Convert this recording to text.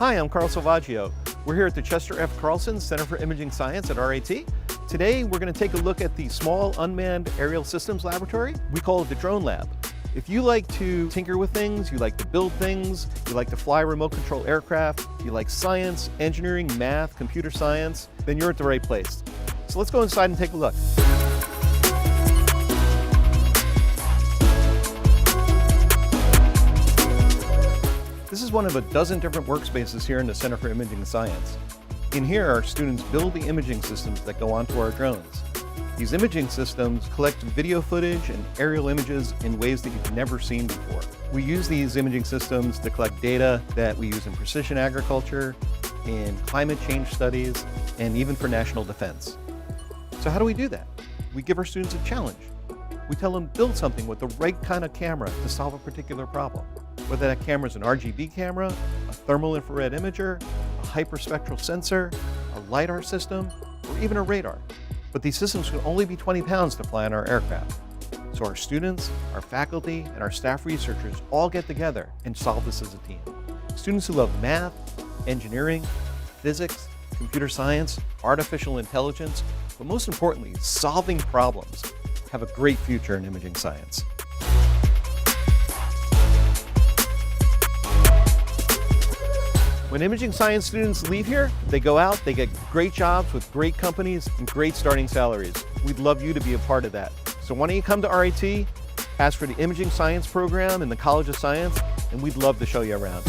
Hi, I'm Carl Salvaggio. We're here at the Chester F. Carlson Center for Imaging Science at RIT. Today, we're going to take a look at the small unmanned aerial systems laboratory. We call it the Drone Lab. If you like to tinker with things, you like to build things, you like to fly remote control aircraft, you like science, engineering, math, computer science, then you're at the right place. So let's go inside and take a look. This is one of a dozen different workspaces here in the Center for Imaging Science. In here, our students build the imaging systems that go onto our drones. These imaging systems collect video footage and aerial images in ways that you've never seen before. We use these imaging systems to collect data that we use in precision agriculture, in climate change studies, and even for national defense. So how do we do that? We give our students a challenge. We tell them build something with the right kind of camera to solve a particular problem. Whether that camera is an RGB camera, a thermal infrared imager, a hyperspectral sensor, a LiDAR system, or even a radar. But these systems can only be 20 pounds to fly on our aircraft. So our students, our faculty, and our staff researchers all get together and solve this as a team. Students who love math, engineering, physics, computer science, artificial intelligence, but most importantly, solving problems, have a great future in imaging science. When imaging science students leave here, they go out, they get great jobs with great companies and great starting salaries. We'd love you to be a part of that. So why don't you come to RIT, ask for the imaging science program in the College of Science, and we'd love to show you around.